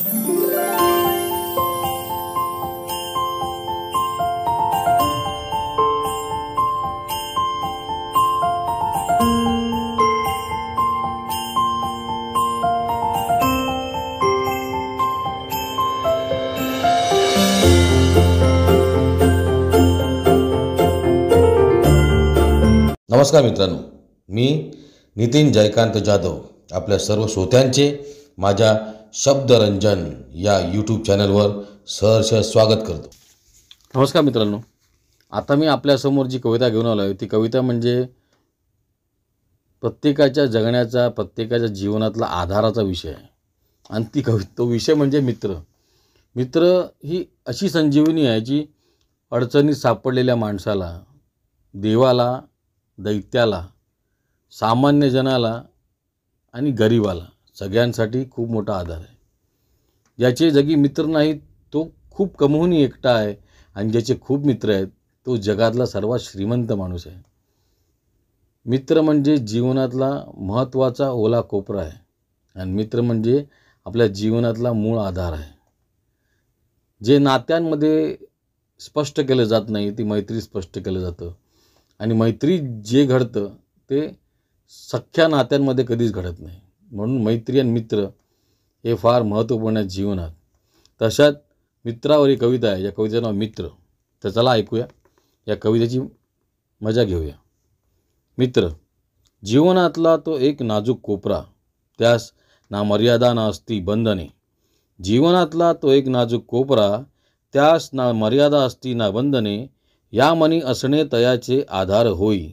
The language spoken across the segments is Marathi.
नमस्कार मित्रांनो, मी नितीन जयकांत जाधव आपल्या सर्व श्रोत्यांचे माझ्या शब्दरंजन या यूट्यूब चॅनलवर सहर्ष स्वागत करतो। नमस्कार मित्रांनो, आता मी आपल्यासमोर जी कविता घेऊन आलो आहे ती कविता म्हणजे प्रत्येकाच्या जगण्याचा, प्रत्येकाच्या जीवनातला आधाराचा विषय आहे आणि तो विषय म्हणजे मित्र। मित्र ही अशी संजीवनी आहे जी अडचणीत सापडलेल्या माणसाला, देवाला, दैत्याला, सामान्य जनाला आणि गरिबाला सगळ्यांसाठी खूप मोठा आधार आहे। ज्याचे जगी मित्र नाहीत तो खूप कमहून एकटा आहे आणि ज्याचे खूप मित्र आहेत तो जगातला सर्वात श्रीमंत माणूस आहे। मित्र म्हणजे जीवनातला महत्त्वाचा ओला कोपरा आहे आणि मित्र म्हणजे आपल्या जीवनातला मूळ आधार आहे। जे नात्यांमध्ये स्पष्ट केलं जात नाही ती मैत्री स्पष्ट केलं जातं आणि मैत्री जे घडतं ते सख्ख्या नात्यांमध्ये कधीच घडत नाही। म्हणून मैत्री आणि मित्र हे फार महत्त्वपूर्ण आहे जीवनात। तशात मित्रावर एक कविता आहे, या कवितेचं नाव मित्र। तर चला ऐकूया, या कवितेची मजा घेऊया। मित्र जीवनातला तो एक नाजूक कोपरा, त्यास ना मर्यादा ना असती बंधने। जीवनातला तो एक नाजूक कोपरा, त्यास ना मर्यादा असती ना बंधने। या मनी असणे तयाचे आधार होई,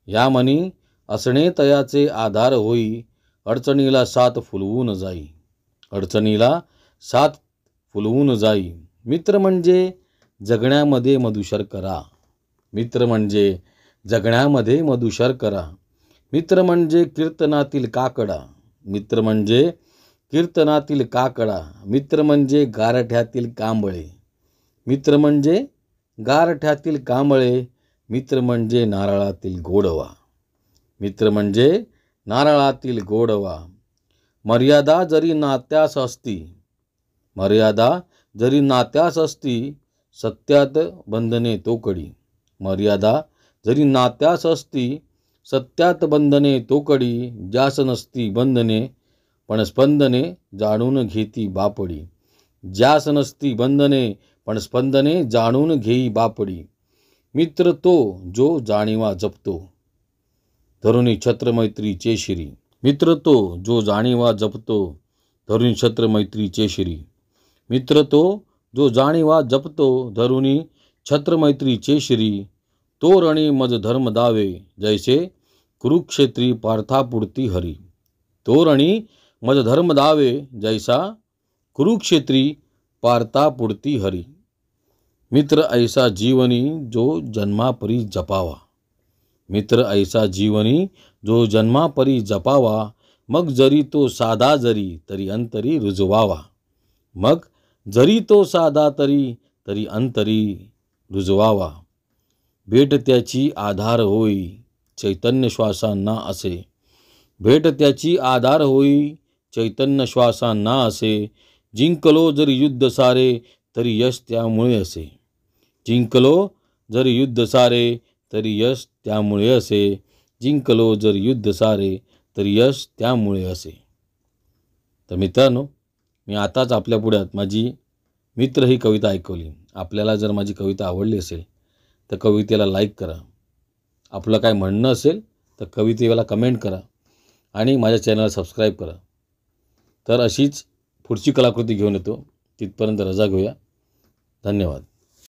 या मनी असणे तयाचे आधार होई। अडचणीला साथ फुलवून जाई, अडचणीला साथ फुलवून जाई। मित्र म्हणजे जगण्यामध्ये मधुशर करा, मित्र म्हणजे जगण्यामध्ये मधुशर करा। मित्र म्हणजे कीर्तनातील काकडा, मित्र म्हणजे कीर्तनातील काकडा। मित्र म्हणजे गारठ्यातील कांबळे, मित्र म्हणजे गारठ्यातील कांबळे। मित्र म्हणजे नारळातील गोडवा, मित्र म्हणजे नारळातील गोडवा। मर्यादा जरी नात्यास असती, मर्यादा जरी नात्यास असती, सत्यात बंधने तोकडी। मर्यादा जरी नात्यास असती, सत्यात बंधने तोकडी। ज्यास नसती बंधने पण स्पंदने जाणून घेती बापडी। ज्यास नसती बंधने पण स्पंदने जाणून घेई बापडी। मित्र तो जो जाणीवा जपतो, धरुणी छत्र मैत्रीचे शिरी। मित्र तो जो जाणीवा जपतो, धरुणी छत्र मैत्रीचे शिरी। मित्र तो जो जाणीवा जपतो, धरुणी छत्र मैत्रीचे शिरी। तो रणी मज धर्म दावे, जैसे कुरुक्षेत्री पार्थापुरती हरी। तो रणी मज धर्म दावे, जैसा कुरुक्षेत्री पार्थापुरती हरी। मित्र ऐसा जीवनी जो जन्मापरी जपावा, मित्र ऐसा जीवनी जो जन्मापरी जपावा। मग जरी तो साधा जरी तरी अंतरी रुजवावा, मग जरी तो साधा तरी अंतरी रुजवावा। भेट त्याची आधार होई, चैतन्य श्वासांना असे। भेट त्याची आधार होई, चैतन्य श्वासांना असे। जिंकलो जरी युद्ध सारे तरी यश त्यामुळे असे। जिंकलो जरी युद्ध सारे तरी यश त्यामुळे असे। जिंकलो जरी युद्ध सारे तरी यश त्यामुळे असे। तर मित्रांनो, मी आताच आपल्या पुढ्यात माझी मित्र ही कविता ऐकवली। आपल्याला जर माझी कविता आवडली असेल तर कवितेला लाईक करा, आपलं काय म्हणणं असेल तर कवितेला कमेंट करा आणि माझ्या चॅनलला सबस्क्राईब करा। तर अशीच पुढची कलाकृती घेऊन येतो, तिथपर्यंत रजा घेऊया। धन्यवाद।